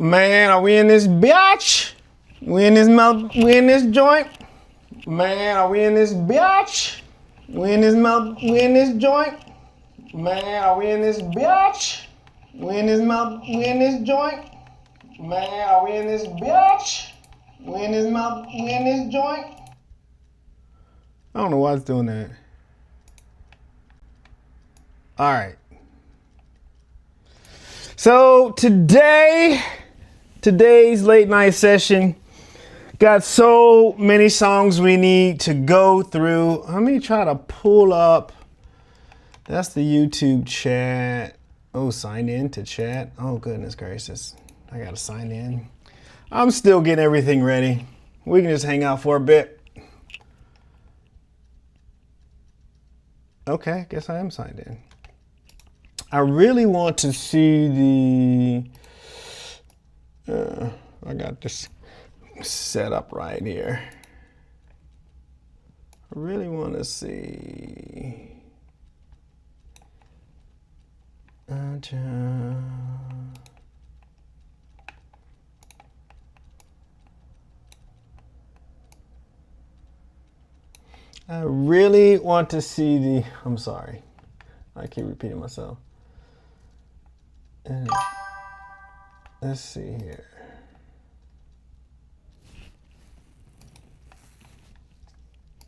Man, are we in this bitch? We in this joint? Man, are we in this bitch? We in this joint? Man, are we in this bitch? We in this joint? Man, are we in this bitch? We in this joint? I don't know why it's doing that. All right. So today's late night session got so many songs we need to go through. Let me try to pull up. That's the YouTube chat. Oh, sign in to chat. Oh, goodness gracious. I got to sign in. I'm still getting everything ready. We can just hang out for a bit. Okay, guess I am signed in. I really want to see the, I got this set up right here. I really want to see. I really want to see the, I'm sorry, I keep repeating myself. And let's see here.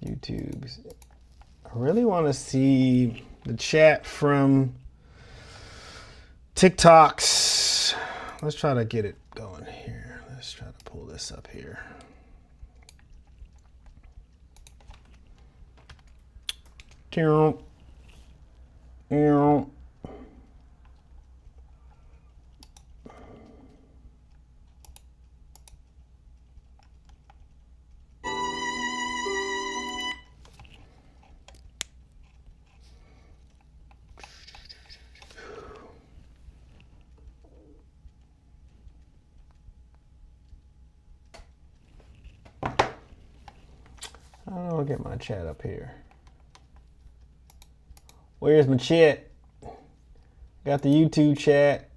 YouTube. I really want to see the chat from TikToks. Let's try to get it going here. Let's try to pull this up here. I'll get my chat up here. Where's my chat? Got the YouTube chat.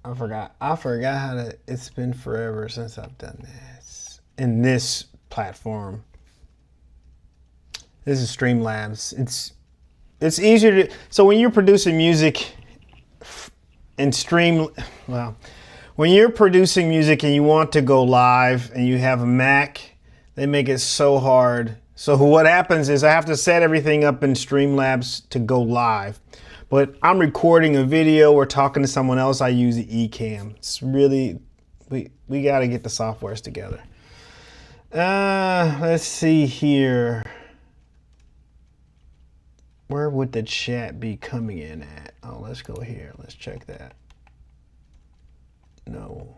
I forgot how to, it's been forever since I've done this. In this platform. This is Streamlabs. It's easier to, so when you're producing music and when you're producing music and you want to go live and you have a Mac, they make it so hard. So what happens is I have to set everything up in Streamlabs to go live. But I'm recording a video or talking to someone else, I use the Ecamm. It's really, we got to get the softwares together. Let's see here. Where would the chat be coming in at? Oh, let's go here. Let's check that. No.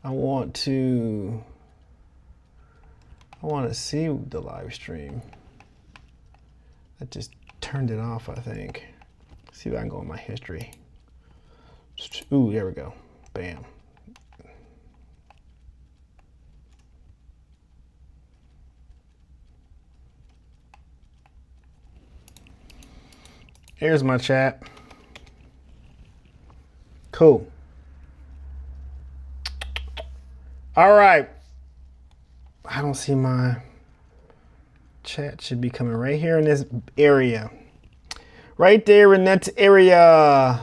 I want to see the live stream. I just turned it off, I think. See if I can go in my history. Ooh, there we go. Bam. Here's my chat. Cool. All right. I don't see my chat. Should be coming right here in this area. Right there in that area.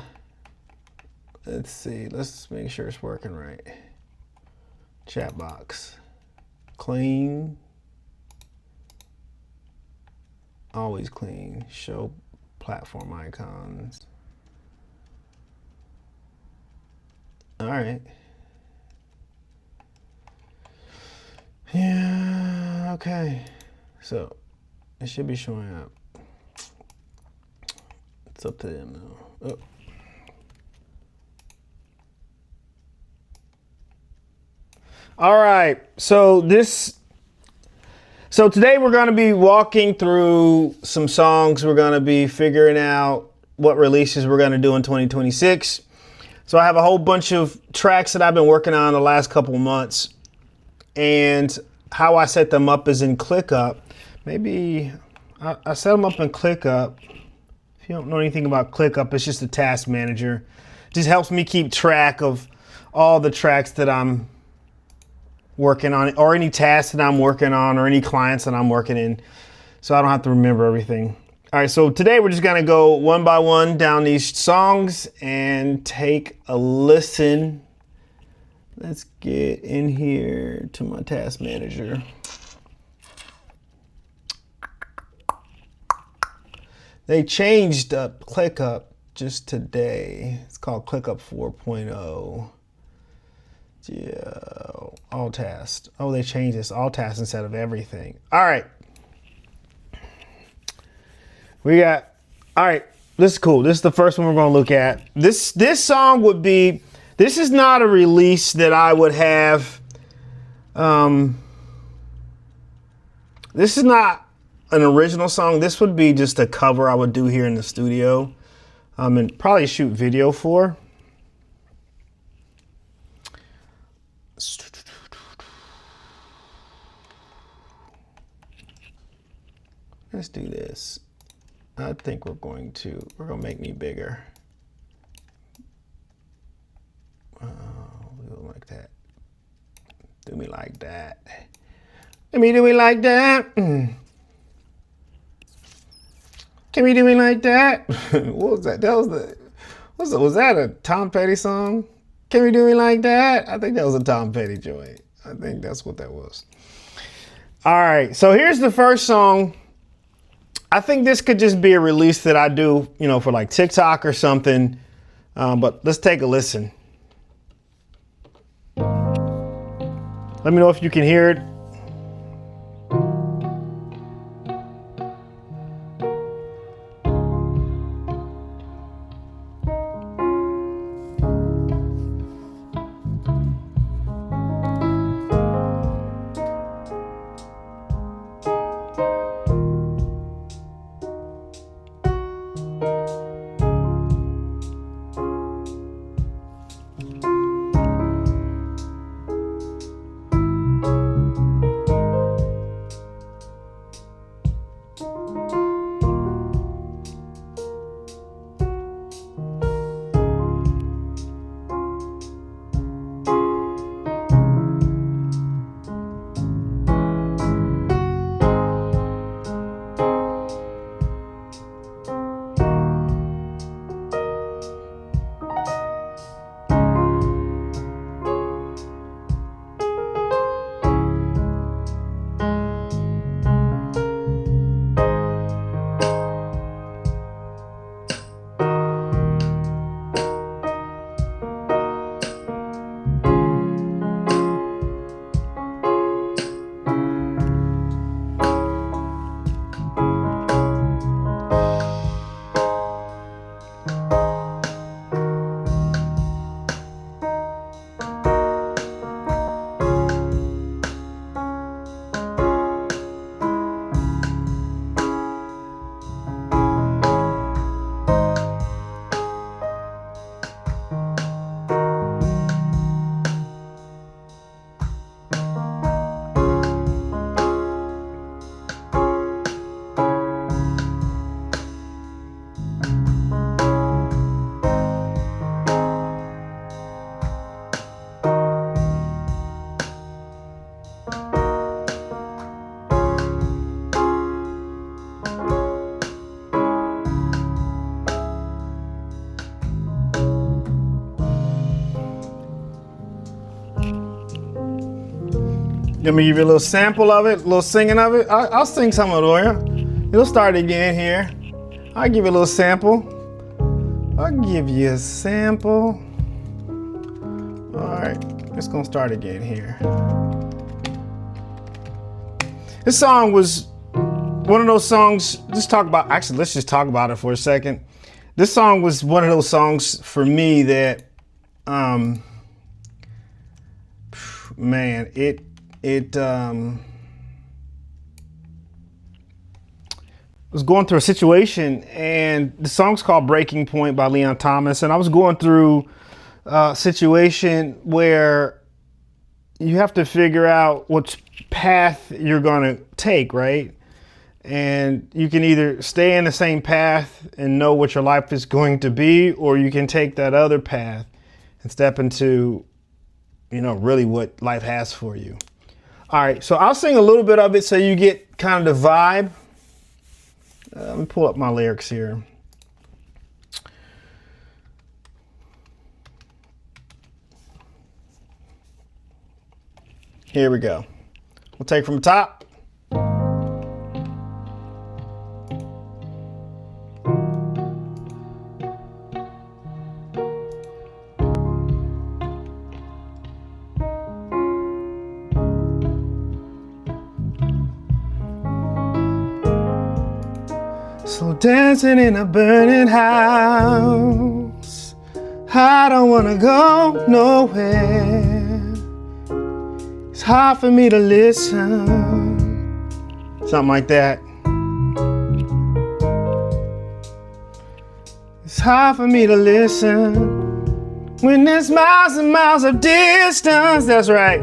Let's see. Let's make sure it's working right. Chat box. Clean. Always clean. Show platform icons. All right. Yeah, okay. So it should be showing up. It's up to them though. Oh. All right. So today we're going to be walking through some songs. We're going to be figuring out what releases we're going to do in 2026. So I have a whole bunch of tracks that I've been working on the last couple months, and how I set them up is in ClickUp. Maybe I set them up in ClickUp. If you don't know anything about ClickUp, it's just a task manager. It just helps me keep track of all the tracks that I'm working on, or any tasks that I'm working on, or any clients that I'm working in, so I don't have to remember everything. All right, so today we're just gonna go one by one down these songs and take a listen. Let's get in here to my task manager. They changed up ClickUp just today. It's called ClickUp 4.0. Yeah, all tasks. Oh, they changed this, all tasks instead of everything. All right. All right, this is cool. This is the first one we're gonna look at. This song would be, this is not a release that I would have, this is not an original song. This would be just a cover I would do here in the studio, and probably shoot video for. Let's do this. I think we're gonna make me bigger. Oh, we go like that. Do me like that. Let me do it like that. Can we do it like that? What was that? Was that a Tom Petty song? Can we do it like that? I think that was a Tom Petty joint. I think that's what that was. All right, so here's the first song. I think this could just be a release that I do, for like TikTok or something. But let's take a listen. Let me know if you can hear it. Let me give you a little sample of it, a little singing of it. I'll sing some of it for you. It'll start again here. I'll give you a little sample. I'll give you a sample. All right, it's gonna start again here. This song was one of those songs, let's just talk about it for a second. This song was one of those songs for me that, man, it was going through a situation, and the song's called Breaking Point by Leon Thomas. And I was going through a situation where you have to figure out which path you're going to take, right? And you can either stay in the same path and know what your life is going to be, or you can take that other path and step into, really what life has for you. All right, so I'll sing a little bit of it so you get kind of the vibe. Let me pull up my lyrics here. Here we go. We'll take from the top. So dancing in a burning house, I don't wanna go nowhere. It's hard for me to listen, something like that. It's hard for me to listen when there's miles and miles of distance. That's right.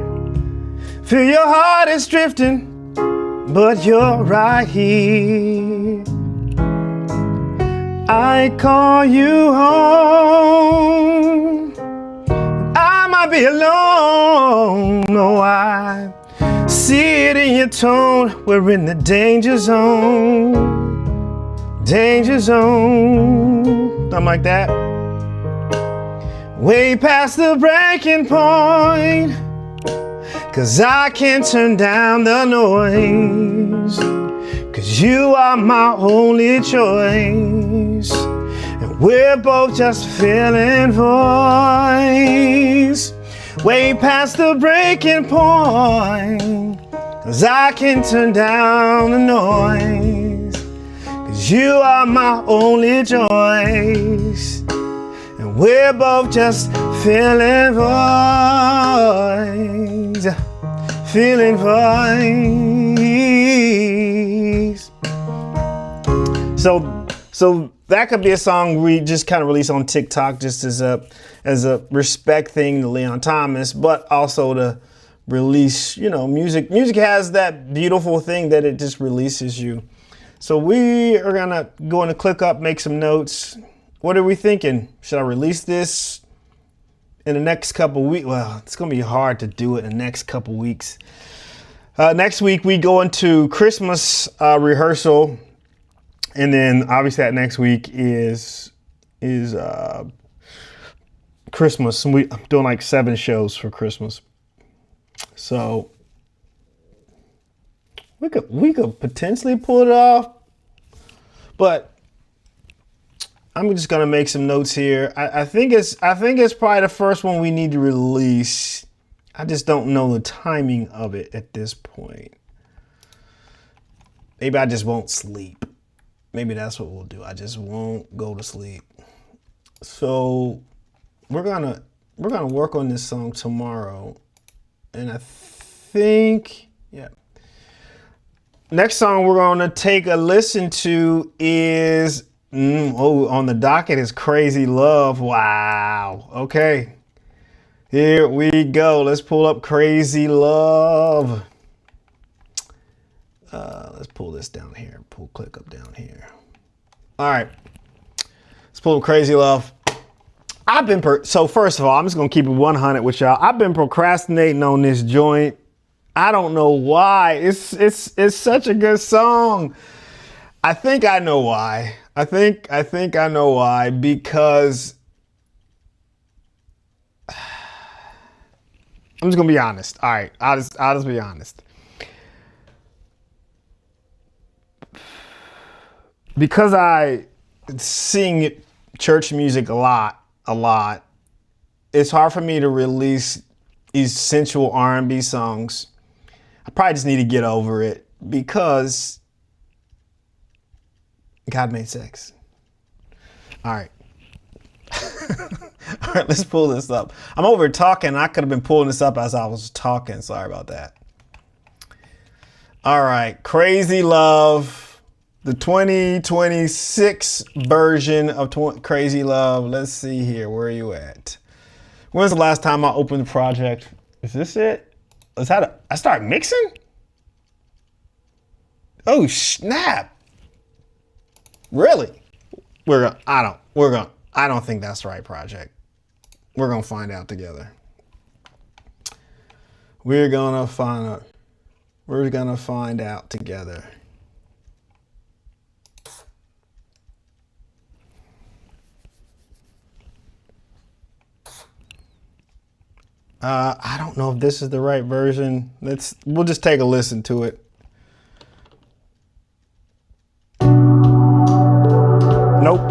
Feel your heart is drifting, but you're right here. I call you home. I might be alone. No, I see it in your tone. We're in the danger zone. Danger zone. Something like that. Way past the breaking point. 'Cause I can't turn down the noise. 'Cause you are my only choice. And we're both just filling voids. Way past the breaking point. 'Cause I can turn down the noise. 'Cause you are my only choice. And we're both just filling voids. Filling voids. So that could be a song we just kind of release on TikTok just as a respect thing to Leon Thomas, but also to release, music. Music has that beautiful thing that it just releases you. So we are gonna go into ClickUp, make some notes. What are we thinking? Should I release this in the next couple weeks? Well, it's gonna be hard to do it in the next couple weeks. Next week we go into Christmas rehearsal. And then obviously that next week is Christmas. And I'm doing like 7 shows for Christmas. So we could potentially pull it off. But I'm just gonna make some notes here. I think it's probably the first one we need to release. I just don't know the timing of it at this point. Maybe I just won't sleep. Maybe that's what we'll do. I just won't go to sleep. So we're gonna work on this song tomorrow. And I think, next song we're gonna take a listen to is on the docket is Crazy Love. Wow. Okay. Here we go. Let's pull up Crazy Love. Let's pull this down here. Pull ClickUp down here. All right. Let's pull Crazy Love. So first of all, I'm just going to keep it 100 with y'all. I've been procrastinating on this joint. I don't know why. It's such a good song. I think I know why. I think I know why, because I'm just going to be honest. All right. I'll just be honest. Because I sing church music a lot, it's hard for me to release these sensual R&B songs. I probably just need to get over it because God made sex. All right. All right, let's pull this up. I'm over talking. I could have been pulling this up as I was talking. Sorry about that. All right, Crazy Love. The 2026 version of Crazy Love. Let's see here. Where are you at? When's the last time I opened the project? Is this it? I start mixing? Oh snap! Really? I don't think that's the right project. We're gonna find out together. We're gonna find out together. I don't know if this is the right version. We'll just take a listen to it. Nope.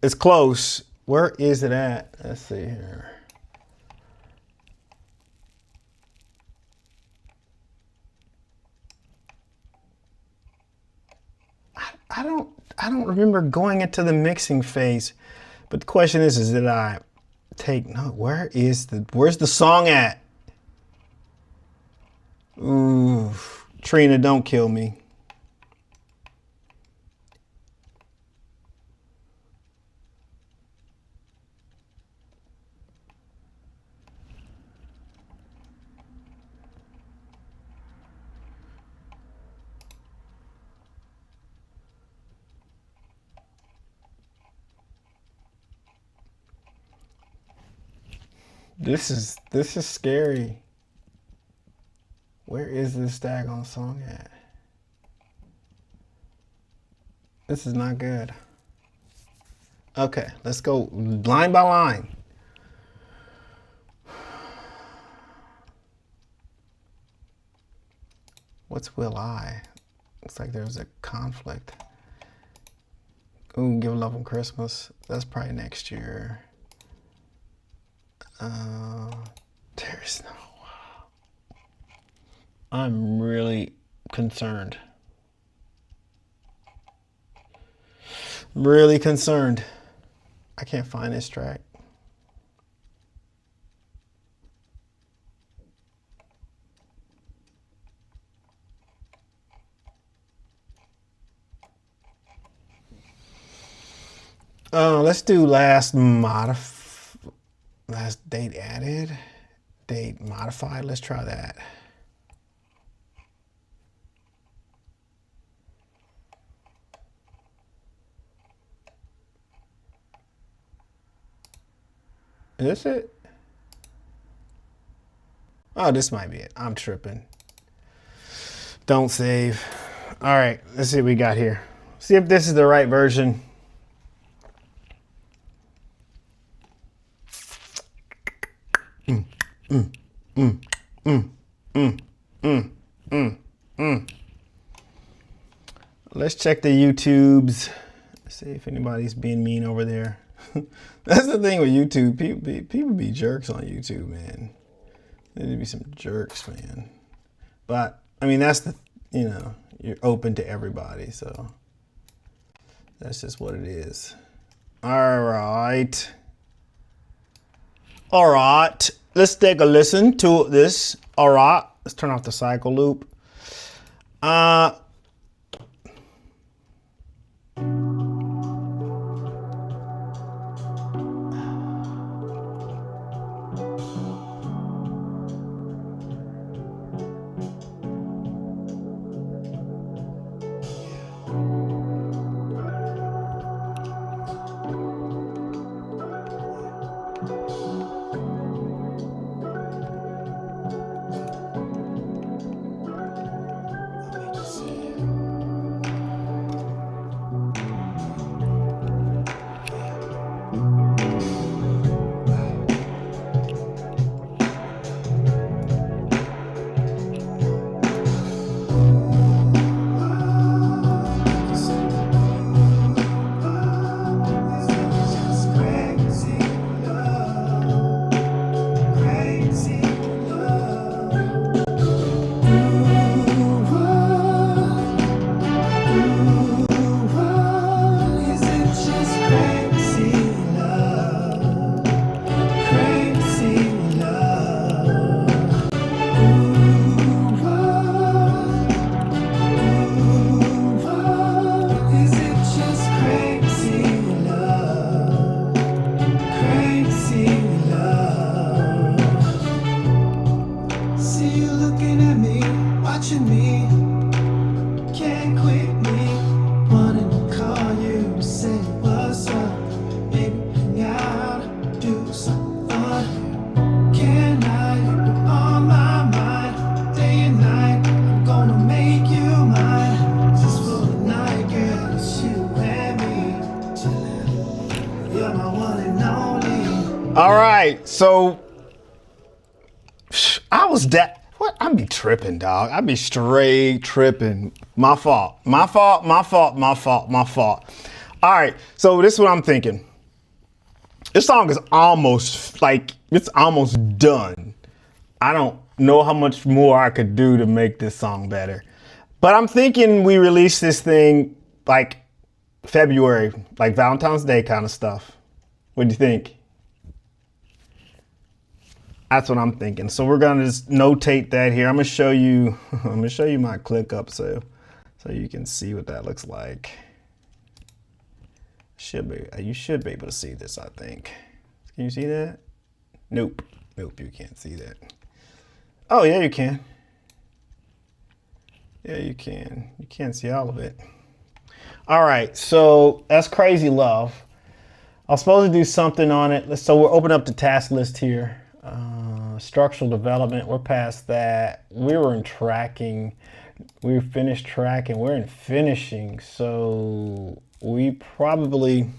It's close. Where is it at? Let's see here. I don't remember going into the mixing phase. But the question is did I take no, where's the song at? Ooh, Trina, don't kill me. This is scary. Where is this daggone song at? This is not good. Okay, let's go line by line. What's Will I? Looks like there's a conflict. Ooh, Give Love on Christmas. That's probably next year. There's no. I'm really concerned. Really concerned. I can't find this track. Let's do last date added, date modified. Let's try that. Is this it? Oh, this might be it. I'm tripping. Don't save. All right, let's see what we got here. See if this is the right version. Let's check the YouTubes. See if anybody's being mean over there. That's the thing with YouTube. People be jerks on YouTube, man. There'd be some jerks, man. But I mean, that's you're open to everybody, so that's just what it is. All right. All right. Let's take a listen to this. All right. Let's turn off the cycle loop. right, so I was that. What? I be tripping, dog. I be straight tripping. My fault. My fault. My fault. My fault. My fault. All right. So this is what I'm thinking. This song is almost like it's almost done. I don't know how much more I could do to make this song better, but I'm thinking we release this thing like February, like Valentine's Day kind of stuff. What do you think? That's what I'm thinking. So we're gonna just notate that here. I'm gonna show you. I'm gonna show you my ClickUp so you can see what that looks like. You should be able to see this. I think. Can you see that? Nope. Nope. You can't see that. Oh yeah, you can. Yeah, you can. You can't see all of it. All right. So that's Crazy Love. I was supposed to do something on it. So we'll open up the task list here. Structural development, we're past that. We were in tracking. We finished tracking. We're in finishing. So we probably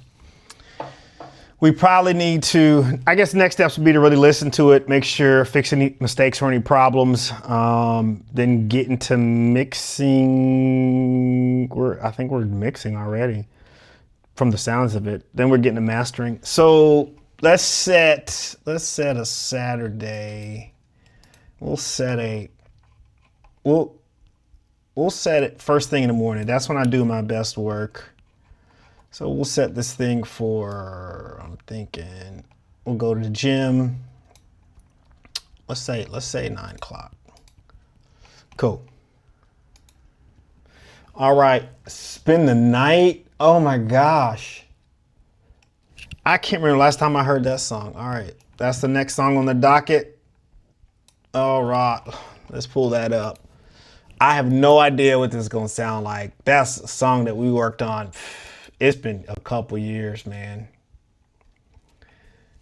need to, I guess next steps would be to really listen to it, make sure, fix any mistakes or any problems, then get into mixing. I think we're mixing already from the sounds of it. Then we're getting to mastering. So let's set a Saturday. We'll set it first thing in the morning. That's when I do my best work. So we'll set this thing for, I'm thinking, we'll go to the gym. Let's say 9 o'clock. Cool. All right, spend the night. Oh my gosh. I can't remember the last time I heard that song. All right, that's the next song on the docket. All right, let's pull that up. I have no idea what this is gonna sound like. That's a song that we worked on. It's been a couple years, man.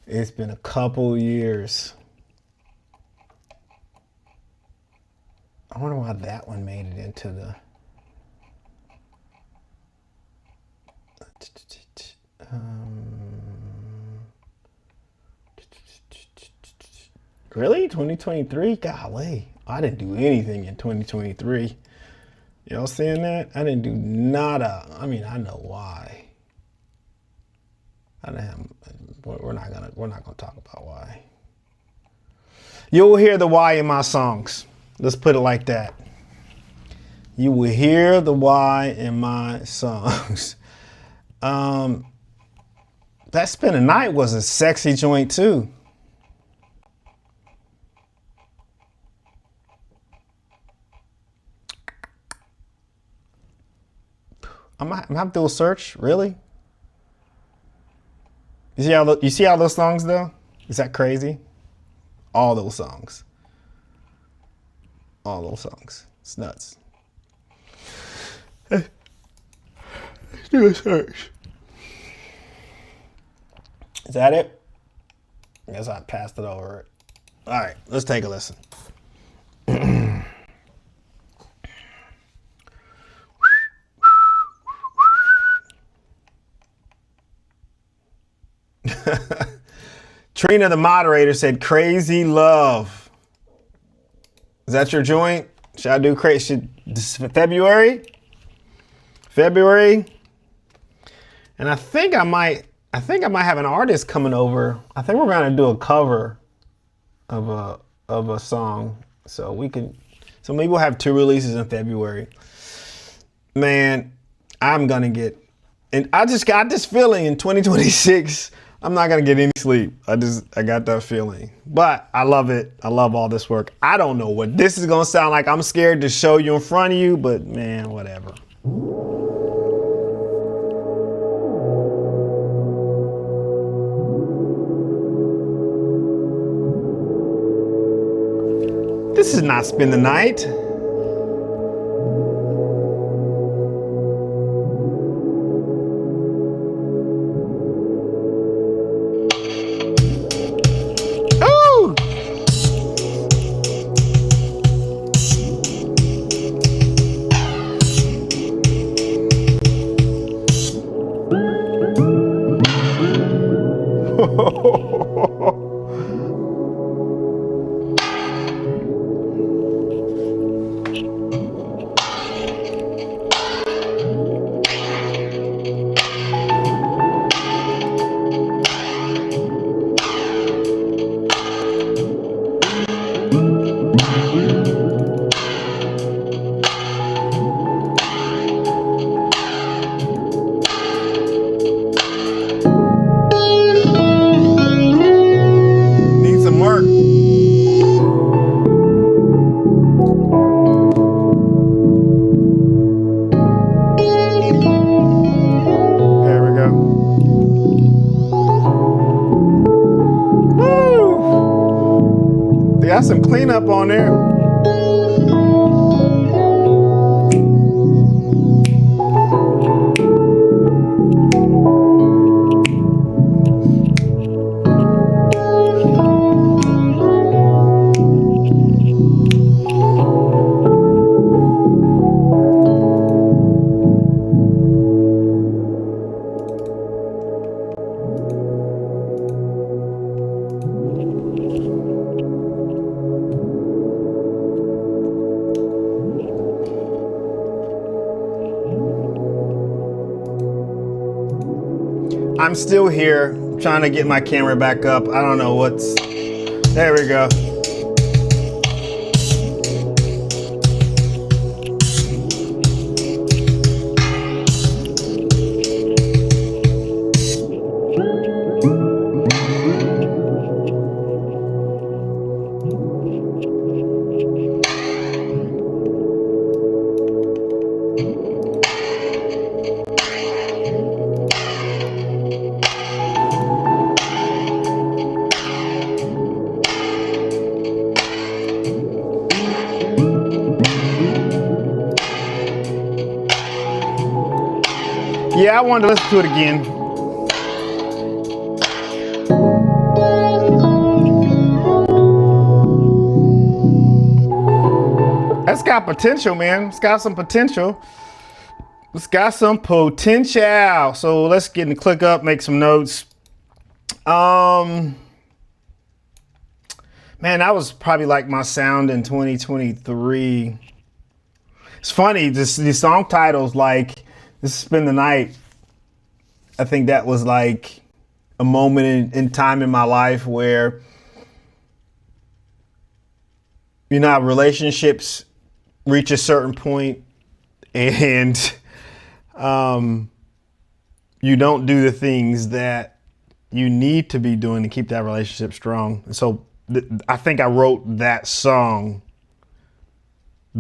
It's been a couple years. I wonder why that one made it into the... Really? 2023? Golly. I didn't do anything in 2023. Y'all seeing that? I didn't do nada. I mean, I know why. We're not gonna talk about why. You'll hear the why in my songs. Let's put it like that. You will hear the why in my songs. That Spend the Night was a sexy joint too. I'm gonna have to do a search, really? You see all those songs though? Is that crazy? All those songs. All those songs. It's nuts. Let's do a search. Is that it? I guess I passed it over. All right, let's take a listen. Trina, the moderator, said Crazy Love. Is that your joint? Should I do crazy? February? And I think I might have an artist coming over. I think we're gonna do a cover of a song. So maybe we'll have 2 releases in February. Man, I'm gonna get, and I just got this feeling in 2026, I'm not gonna get any sleep. I got that feeling. But I love it. I love all this work. I don't know what this is gonna sound like. I'm scared to show you in front of you, but man, whatever. This is not Spend the Night. Got some cleanup on there. I'm still here trying to get my camera back up. I don't know what's... There we go. Yeah, I wanted to listen to it again. That's got potential, man. It's got some potential. It's got some potential. So let's get in the click up, make some notes. Man, that was probably like my sound in 2023. It's funny, these song titles like This Is Spend the Night. I think that was like a moment in time in my life where, you know, relationships reach a certain point and you don't do the things that you need to be doing to keep that relationship strong. And so I think I wrote that song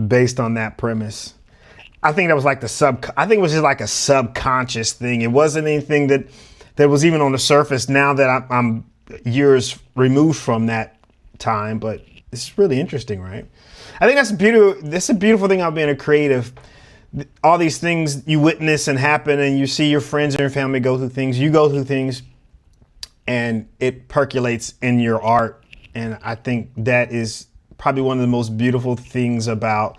based on that premise. I think that was like I think it was just like a subconscious thing. It wasn't anything that was even on the surface now that I'm years removed from that time, but it's really interesting, right? I think that's a beautiful thing about being a creative. All these things you witness and happen, and you see your friends and your family go through things, you go through things, and it percolates in your art. And I think that is probably one of the most beautiful things about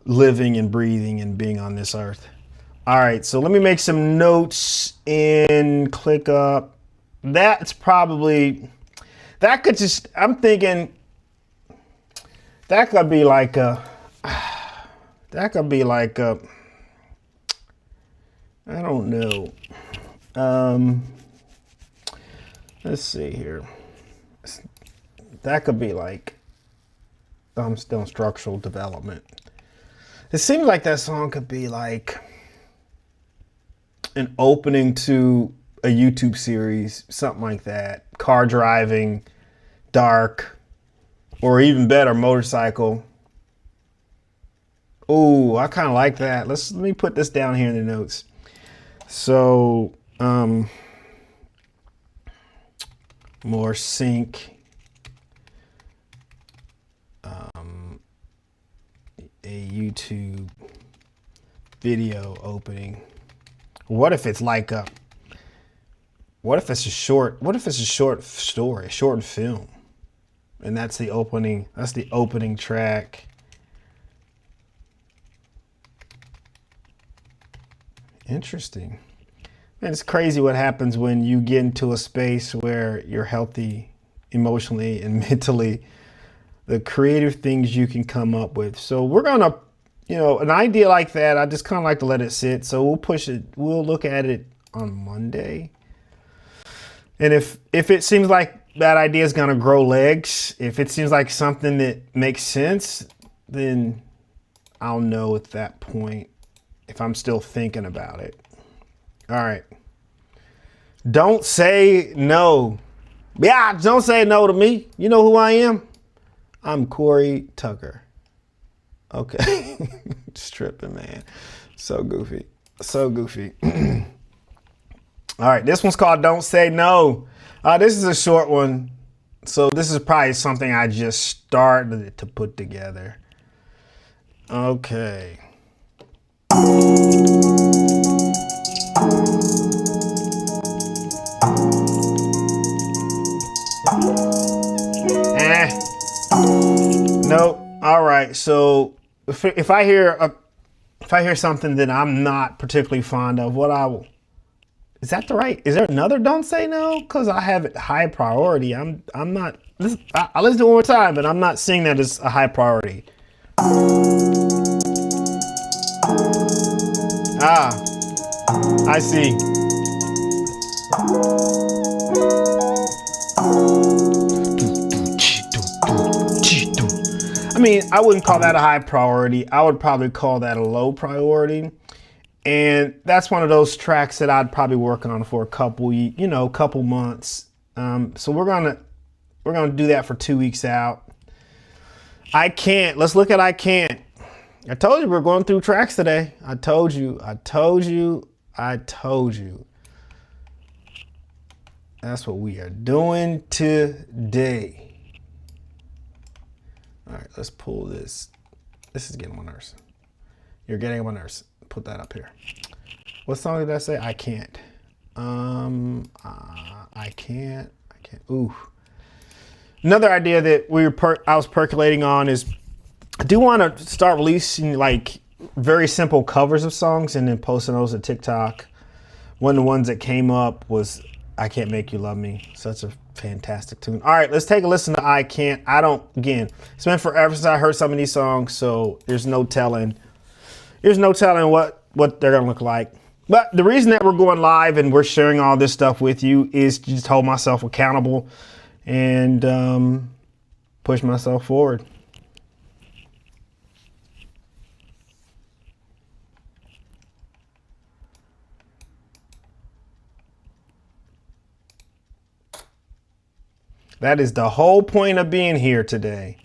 living and breathing and being on this earth. All right, so let me make some notes in ClickUp. That's probably, that could just, I'm thinking that could be like a, I don't know. Let's see here. That could be like, I'm still in structural development. It seems like that song could be like an opening to a YouTube series, something like that. Car driving, dark, or even better, motorcycle. Oh, I kind of like that. Let me put this down here in the notes. So, more sync. A YouTube video opening. What if it's like a, what if it's a short story, a short film? And that's the opening track. Interesting. And it's crazy what happens when you get into a space where you're healthy emotionally and mentally, the creative things you can come up with. So we're gonna, an idea like that, I just kind of like to let it sit. So we'll push it, we'll look at it on Monday. And if it seems like that idea is gonna grow legs, if it seems like something that makes sense, then I'll know at that point if I'm still thinking about it. All right. Don't say no. Yeah, don't say no to me. You know who I am? I'm Corey Tucker. Okay. Just tripping, man. So goofy. So goofy. All right, this one's called Don't Say No. This is a short one. So this is probably something I just started to put together. Okay. Nope. All right. So if I hear something that I'm not particularly fond of, is that the right? Is there another don't say no? Because I have it high priority. I'm not. I listen to it one more time, but I'm not seeing that as a high priority. Ah, I see. I mean, I wouldn't call that a high priority. I would probably call that a low priority. And that's one of those tracks that I'd probably work on for a couple months. So we're gonna do that for 2 weeks out. I Can't. Let's look at I Can't. I told you we're going through tracks today. I told you. That's what we are doing today. All right, let's pull this. This is getting on my nerves. You're getting on my nerves. Put that up here. What song did I say? I Can't. I can't. Ooh. Another idea that I was percolating on is I do want to start releasing like very simple covers of songs and then posting those to TikTok. One of the ones that came up was I Can't Make You Love Me. Such a fantastic tune. All right, let's take a listen to I Can't. Again, it's been forever since I heard some of these songs, so there's no telling what they're gonna look like. But the reason that we're going live and we're sharing all this stuff with you is to just hold myself accountable and push myself forward. That is the whole point of being here today.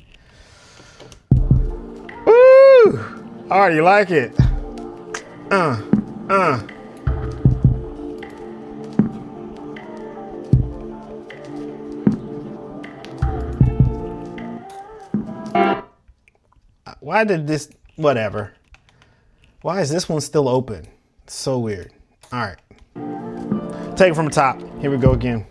Woo! All right, you like it? Why did this, whatever. Why is this one still open? It's so weird. All right. Take it from the top. Here we go again.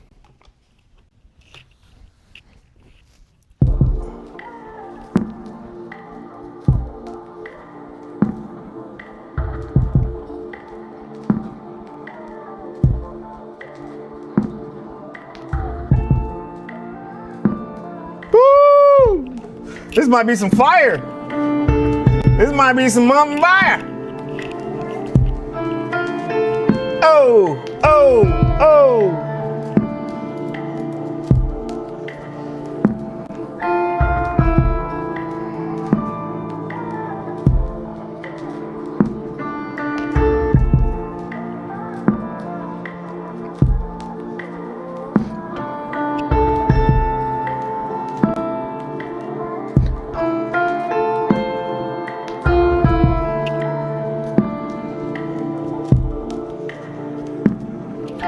Woo! This might be some fire. This might be some fire. Oh, oh, oh.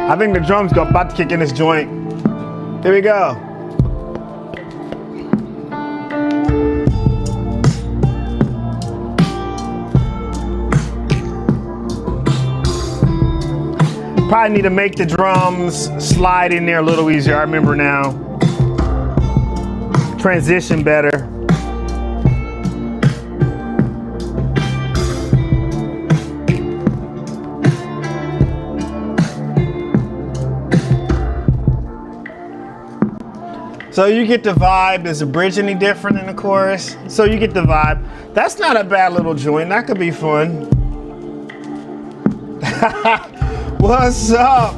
I think the drums are about to kick in this joint. Here we go. Probably need to make the drums slide in there a little easier. I remember now. Transition better. So you get the vibe. Is the bridge any different than the chorus? So you get the vibe. That's not a bad little joint. That could be fun. What's up?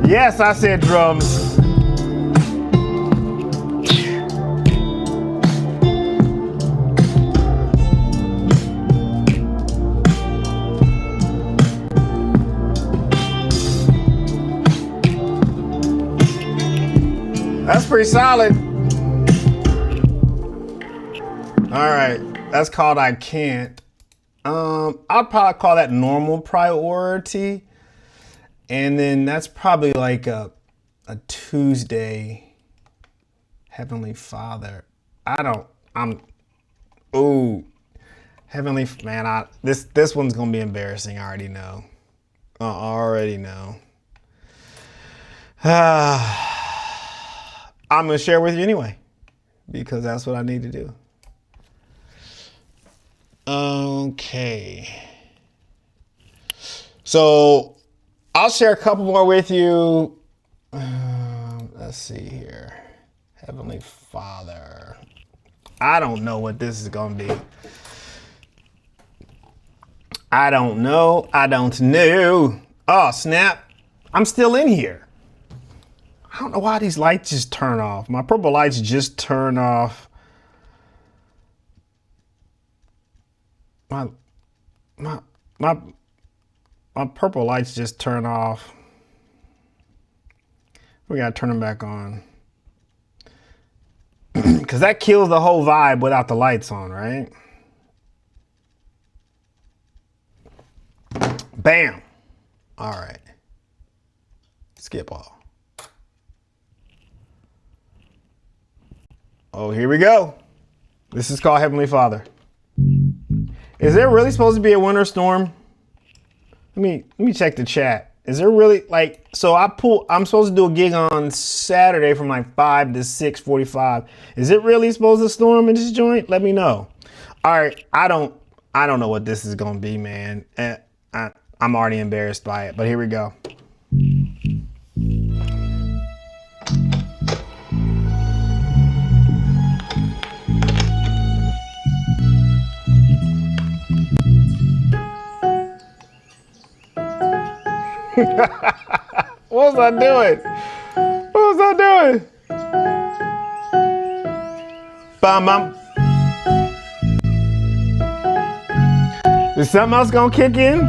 Yes, I said drums. That's pretty solid. All right, that's called I Can't. I'd probably call that normal priority. And then that's probably like a a Tuesday. Heavenly Father. Heavenly, man, this one's gonna be embarrassing. I already know. I already know. I'm gonna share with you anyway, because that's what I need to do. Okay. So I'll share a couple more with you. Let's see here. Heavenly Father. I don't know what this is gonna be. I don't know. Oh, snap. I'm still in here. I don't know why these lights just turn off. My purple lights just turn off. My purple lights just turn off. We gotta turn them back on. Because that kills the whole vibe without the lights on, right? Bam. All right. Skip all. Oh, here we go. This is called Heavenly Father. Is there really supposed to be a winter storm? Let me check the chat. Is there really, like, so I'm supposed to do a gig on Saturday from like 5 to 6:45. Is it really supposed to storm in this joint? Let me know. All right, I don't know what this is gonna be, man. I'm already embarrassed by it, but here we go. What was I doing? What was I doing? Bum bum. Is something else gonna kick in?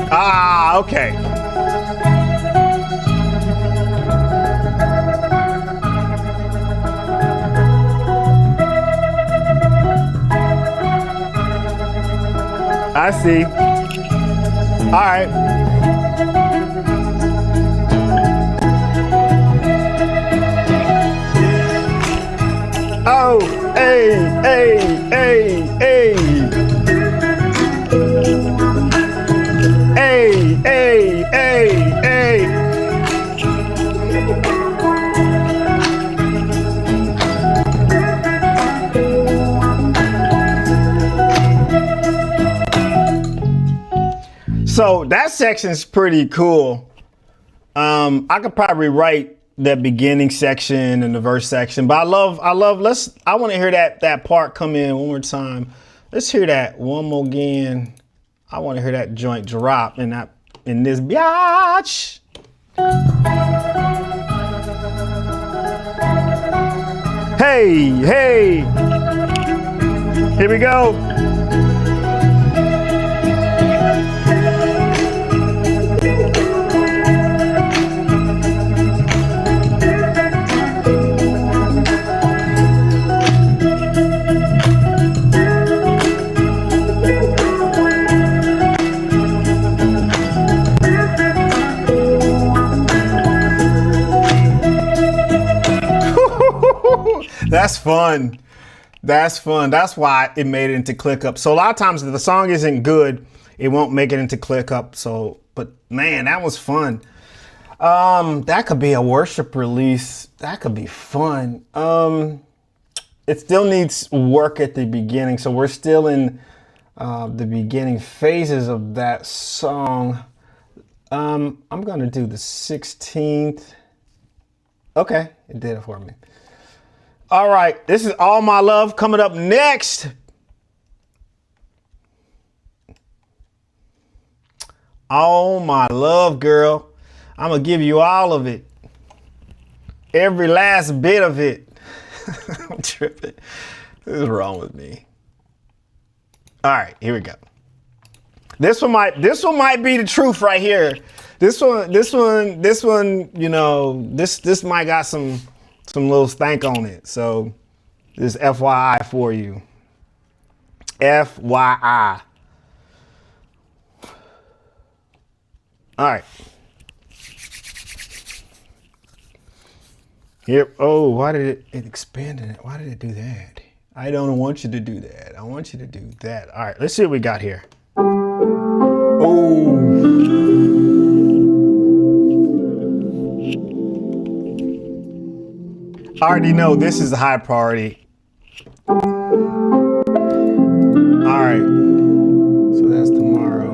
Ah, okay. I see. All right. Oh, hey, hey, hey, hey. Hey, hey, hey, hey. So that section's pretty cool. I could probably write that beginning section and the verse section, but I want to hear that part come in one more time. Let's hear that one more again. I want to hear that joint drop in this biatch. Hey, hey. Here we go. That's fun. That's fun. That's why it made it into ClickUp. So a lot of times if the song isn't good, it won't make it into ClickUp. So, but man, that was fun. That could be a worship release. That could be fun. It still needs work at the beginning. So we're still in the beginning phases of that song. I'm going to do the 16th. Okay, it did it for me. All right, this is All My Love coming up next. All my love, girl. I'm going to give you all of it. Every last bit of it. I'm tripping. What is wrong with me? All right, here we go. This one might be the truth right here. This one, you know, this might got some little stank on it. So this FYI for you. FYI. All right. Here. Oh, why did it expand it? Why did it do that? I don't want you to do that. I want you to do that. All right, let's see what we got here. Oh. I already know this is a high priority. All right. So that's tomorrow.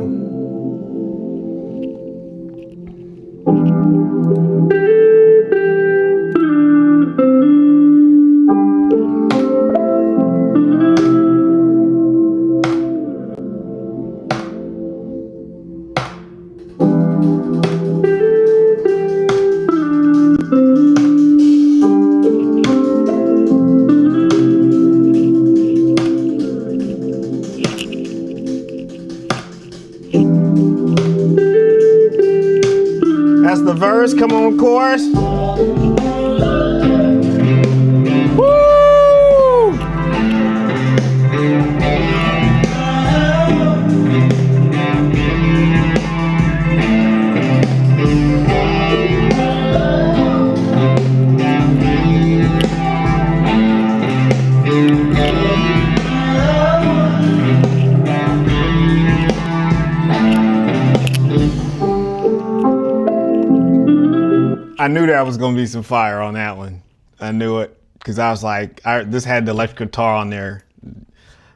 That's the verse. Come on, chorus. Woo! I knew there was going to be some fire on that one. I knew it because I was like, this had the electric guitar on there.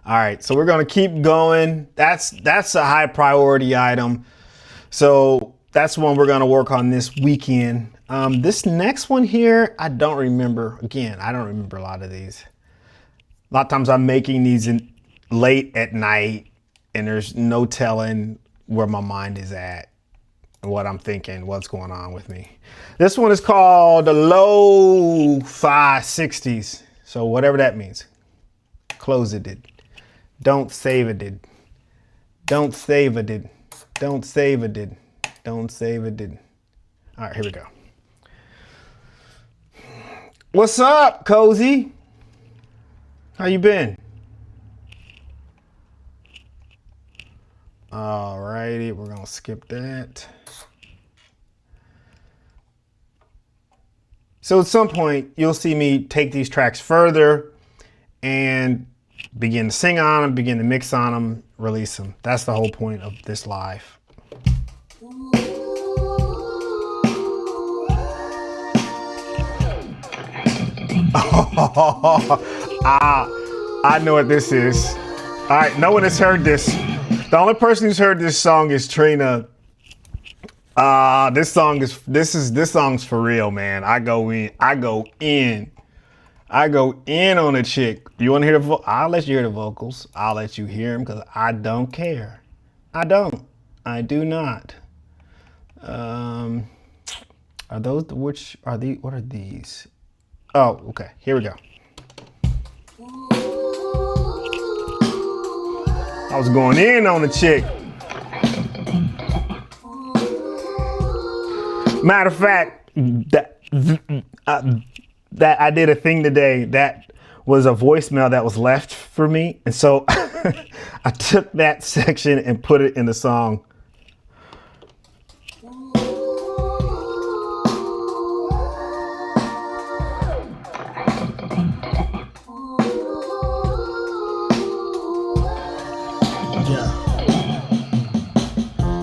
All right, so we're going to keep going. That's a high priority item. So that's one we're going to work on this weekend. This next one here, I don't remember. Again, I don't remember a lot of these. A lot of times I'm making these late at night and there's no telling where my mind is at. What I'm thinking, what's going on with me. This one is called the Lo-Fi 60s. So whatever that means. Close it did. Don't save it did. Don't save it did. Don't save it did. Don't save it did. All right, here we go. What's up, Cozy? How you been? All righty, we're gonna skip that. So at some point, you'll see me take these tracks further and begin to sing on them, begin to mix on them, release them. That's the whole point of this live. I know what this is. All right, no one has heard this. The only person who's heard this song is Trina. This song's for real, man. I go in on a chick. You want to hear the I'll let you hear the vocals. I'll let you hear them because I don't care. I do not. Are those what are these? Oh, okay. Here we go. I was going in on the chick. Matter of fact, that I did a thing today that was a voicemail that was left for me. And so I took that section and put it in the song.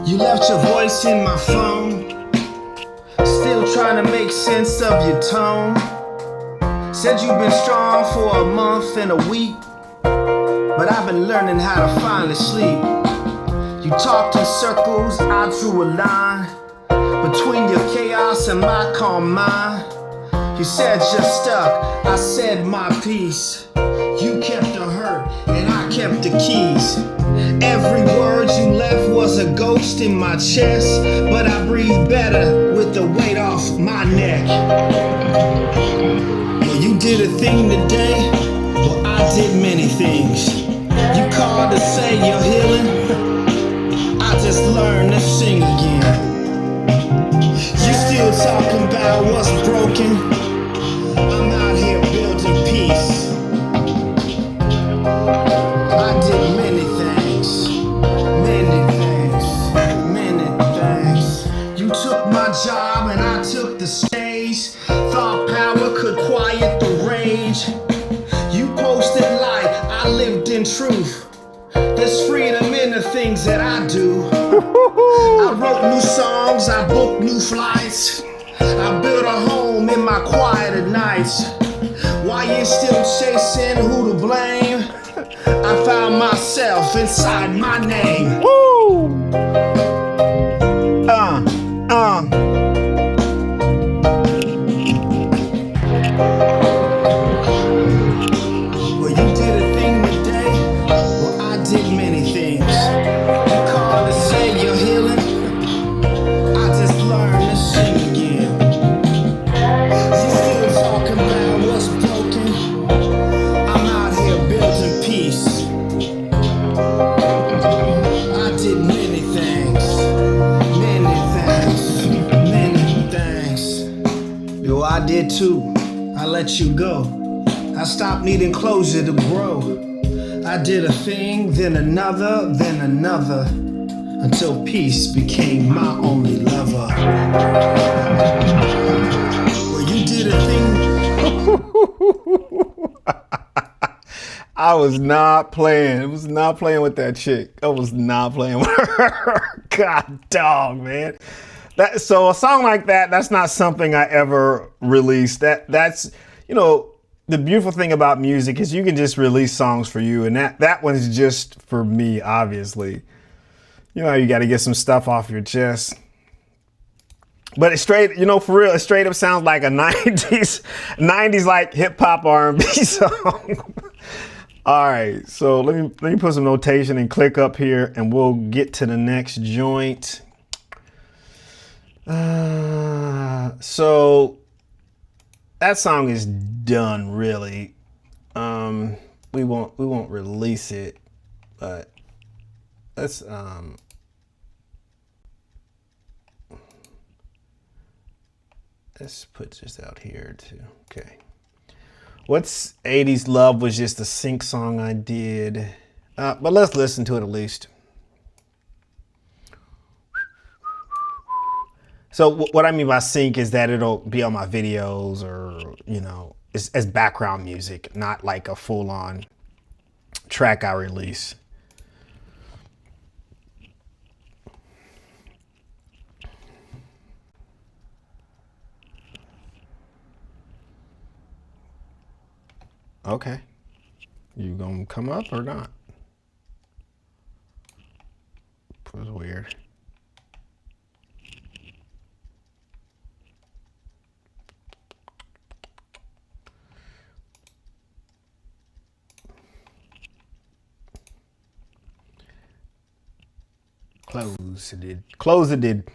You left your voice in my phone, still trying to make sense of your tone. Said you've been strong for a month and a week, but I've been learning how to finally sleep. You talked in circles, I drew a line between your chaos and my calm mind. You said you're stuck, I said my piece. You kept the hurt and I kept the keys. Every word you left was a ghost in my chest, but I breathe better with the weight off my neck. Well, you did a thing today, well, I did many things. You called to say you're healing, I just learned to sing again. You still talking about what's broken, I'm out here building peace. I did many things. I do. I wrote new songs, I booked new flights. I built a home in my quieter nights. While you're still chasing who to blame, I found myself inside my name. Woo! Well, you did a thing today. Well, I did many things. You called to say you're healing. I just learned to sing again. You still talking about what's broken. I'm out here building peace. I did many things. Many things. Yo, I did too. I let you go. I stopped needing closure to grow. I did a thing, then another, until peace became my only lover. Well, you did a thing. I was not playing. I was not playing with that chick. I was not playing with her. God dog, man. So a song like that, that's not something I ever released. That's, you know, the beautiful thing about music is you can just release songs for you, and that one's just for me, obviously. You know, you got to get some stuff off your chest. But it's straight, you know, for real, it straight up sounds like a 90s like hip hop R&B song. All right, so let me put some notation and click up here, and we'll get to the next joint. So that song is done, really. We won't release it, but let's put this out here too. Okay. What's 80s Love was just a sync song I did, but let's listen to it at least. So what I mean by sync is that it'll be on my videos, or, you know, as background music, not like a full-on track I release. Okay. You gonna come up or not? It was weird. Close it did. Close it did.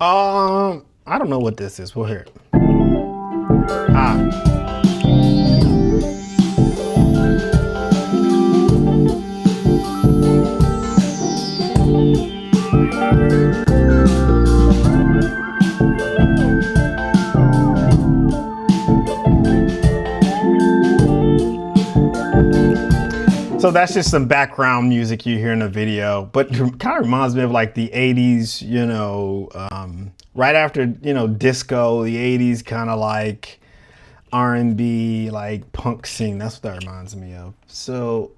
I don't know what this is. We'll hear it. So that's just some background music you hear in the video, but it kind of reminds me of like the 80s, you know, right after, you know, disco, the 80s kind of like R&B, like punk scene. That's what that reminds me of. So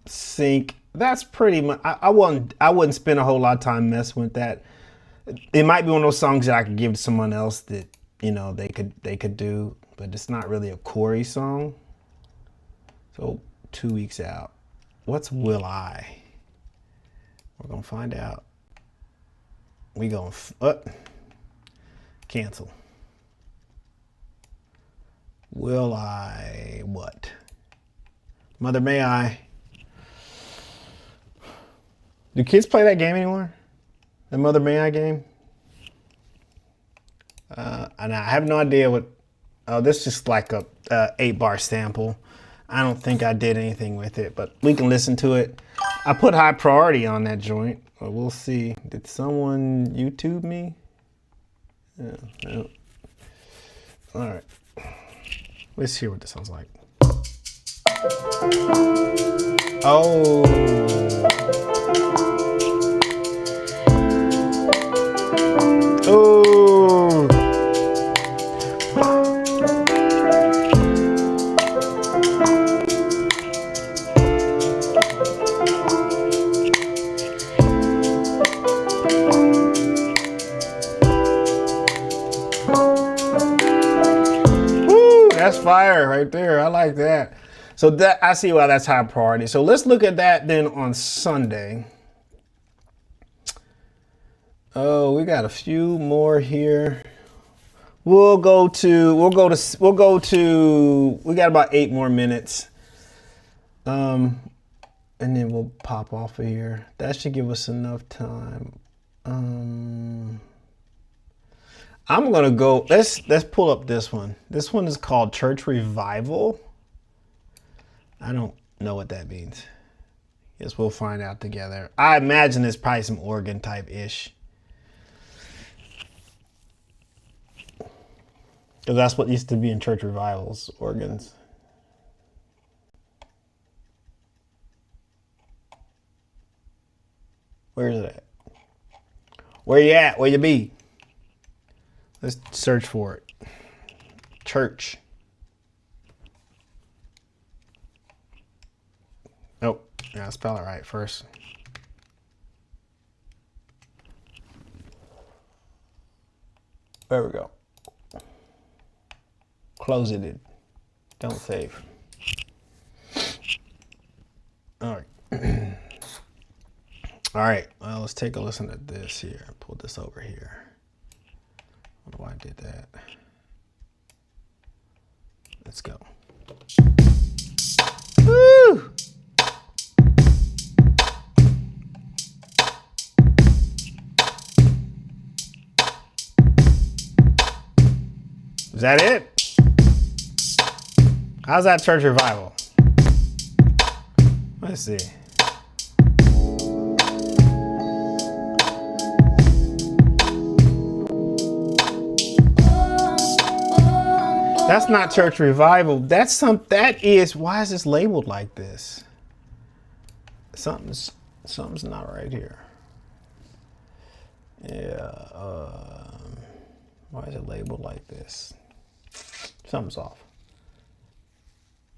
sync, that's pretty much, I wouldn't spend a whole lot of time messing with that. It might be one of those songs that I could give to someone else that, you know, they could do, but it's not really a Corey song. So 2 weeks out. What's Will I? We're gonna find out. We gonna cancel. Will I what? Mother May I? Do kids play that game anymore? The Mother May I game? And I have no idea what. Oh, this is just like a 8-bar sample. I don't think I did anything with it, but we can listen to it. I put high priority on that joint, but we'll see. Did someone YouTube me? Yeah, no. All right. Let's hear what this sounds like. Oh. Oh. That's fire right there. I like that. So that I see why that's high priority. So let's look at that then on Sunday. Oh, we got a few more here. We got about 8 more minutes. And then we'll pop off of here. That should give us enough time. I'm gonna go. Let's pull up this one. This one is called Church Revival. I don't know what that means. Guess we'll find out together. I imagine it's probably some organ type ish, because that's what used to be in church revivals, organs. Where is it at? Where you at? Where you be? Let's search for it. Church. Nope. Yeah, spell it right first. There we go. Close it. Don't save. All right. All right. Well, let's take a listen to this here. Pull this over here. I don't know why I did that. Let's go. Woo! Is that it? How's that church revival? Let's see. That's not church revival. That is, why is this labeled like this? Something's not right here. Yeah, why is it labeled like this? Something's off.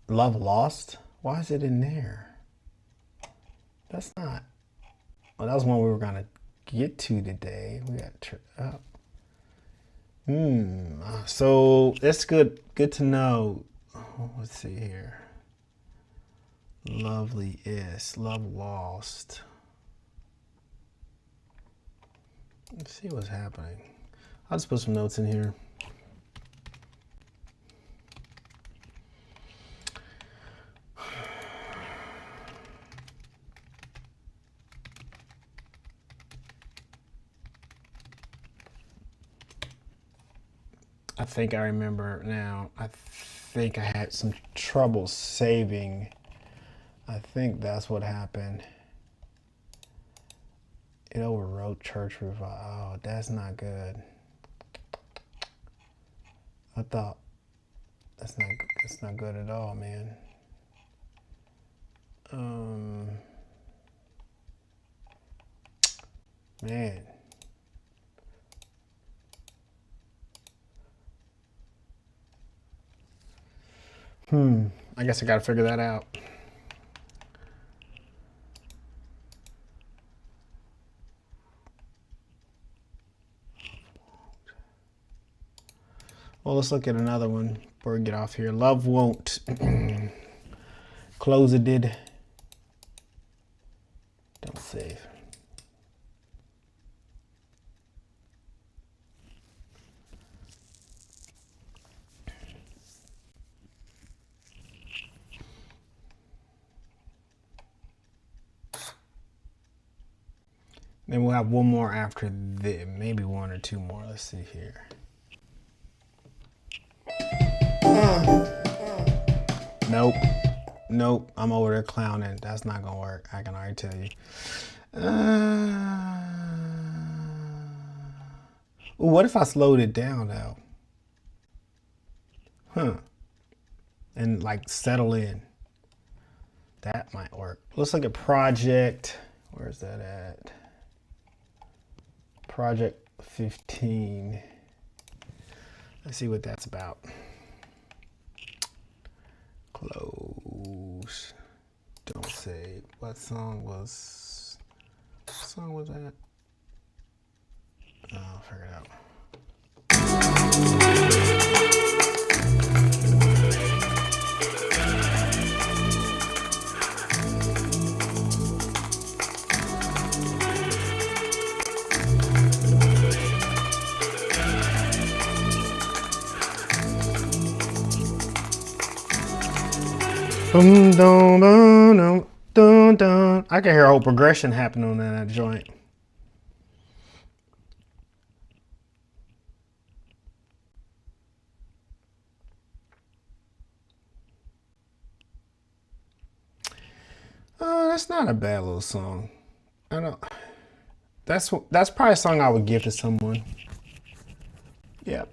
Love Lost? Why is it in there? That's not. Well, that was one we were gonna get to today. We got so that's good to know. Let's see here. Love Lost. Let's see what's happening. I'll just put some notes in here. I think I remember now. I think I had some trouble saving. I think that's what happened. It overwrote church revival. Oh, that's not good. I thought that's not good at all, man. Man. I guess I gotta figure that out. Well, let's look at another one before we get off here. Love Won't. Close it did. Don't save. Then we'll have one more after this, maybe one or two more. Let's see here. Nope. Nope, I'm over there clowning. That's not gonna work. I can already tell you. What if I slowed it down though? And like settle in. That might work. Let's look at project. Where's that at? Project 15. Let's see what that's about. Close. Don't save. What song was that? Oh, I'll figure it out. Boom, dum, dum, dum, dum. I can hear a whole progression happening on that joint. That's not a bad little song. I don't. That's probably a song I would give to someone. Yeah,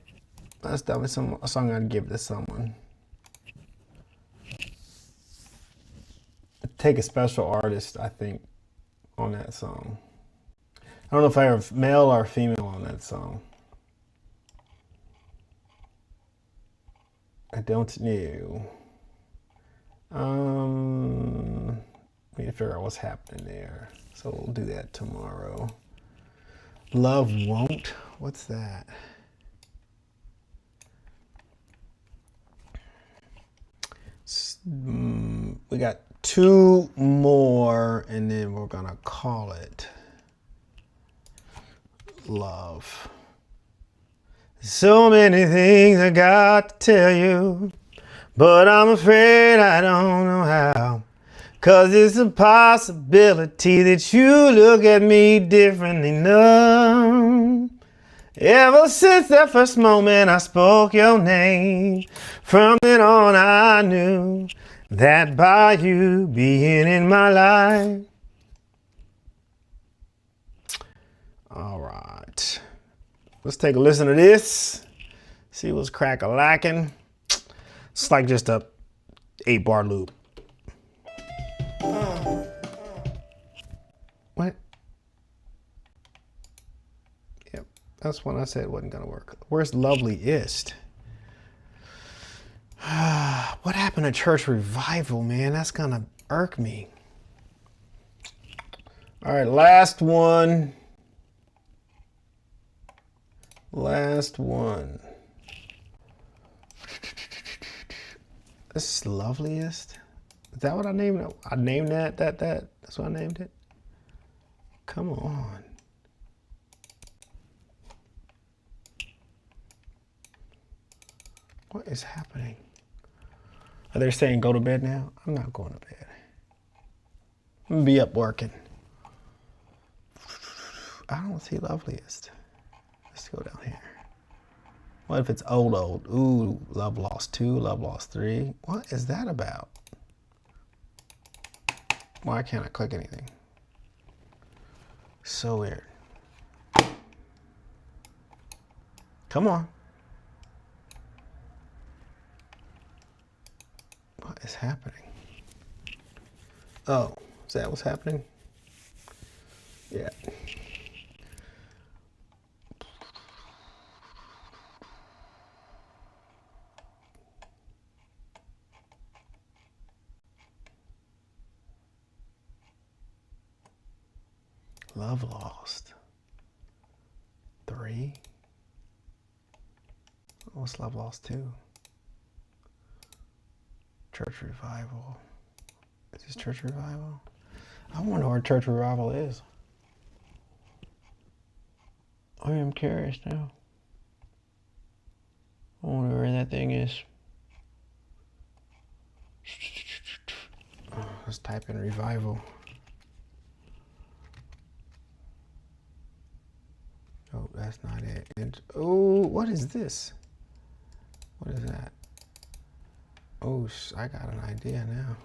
that's definitely a song I'd give to someone. Take a special artist, I think, on that song. I don't know if I have male or female on that song. I don't know. We need to figure out what's happening there. So we'll do that tomorrow. Love Won't? What's that? We got 2 more and then we're gonna call it Love. So many things I got to tell you, but I'm afraid I don't know how. 'Cause it's a possibility that you look at me differently now. Ever since that first moment I spoke your name, from then on I knew that by you being in my life. All right. Let's take a listen to this. See what's crack-a-lacking. It's like just a 8-bar loop. What? Yep, that's when I said it wasn't gonna work. Where's Loveliest? What happened to Church Revival, man? That's gonna irk me. All right, last one. Last one. This is Loveliest. Is that what I named it? I named that. That's what I named it. Come on. What is happening? Are they saying go to bed now? I'm not going to bed. I'm gonna be up working. I don't see Loveliest. Let's go down here. What if it's old? Ooh, Love Lost 2, Love Lost 3. What is that about? Why can't I click anything? So weird. Come on. What is happening? Oh, is that what's happening? Yeah. Love Lost 3. What's Love Lost 2? Church Revival. Is this Church Revival? I wonder where Church Revival is. I am curious now. I wonder where that thing is. Oh, let's type in Revival. Oh, that's not it. And, oh, what is this? What is that? Oh, I got an idea now.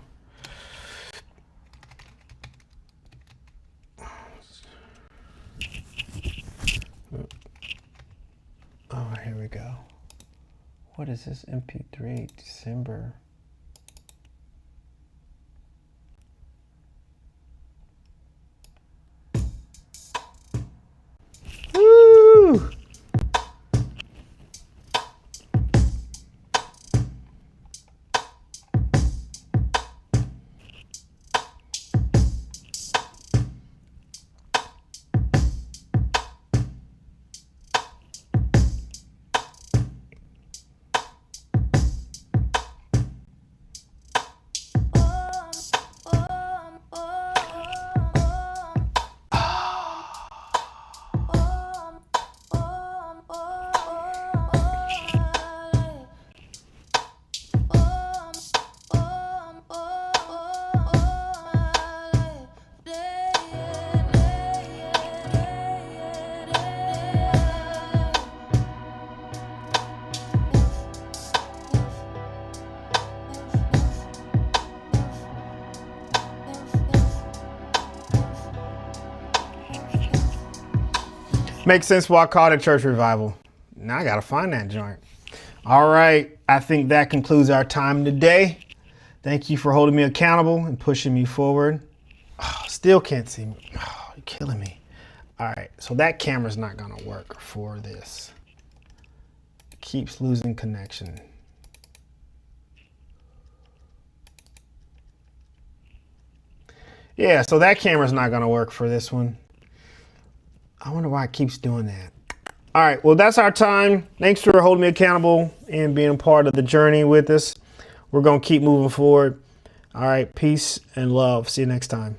go. What is this? MP3 December. Woo! Makes sense why I called it Church Revival. Now I gotta find that joint. All right, I think that concludes our time today. Thank you for holding me accountable and pushing me forward. Oh, still can't see me. Oh, you're killing me. All right, so that camera's not gonna work for this. It keeps losing connection. Yeah, so that camera's not gonna work for this one. I wonder why it keeps doing that. All right, well, that's our time. Thanks for holding me accountable and being a part of the journey with us. We're going to keep moving forward. All right, peace and love. See you next time.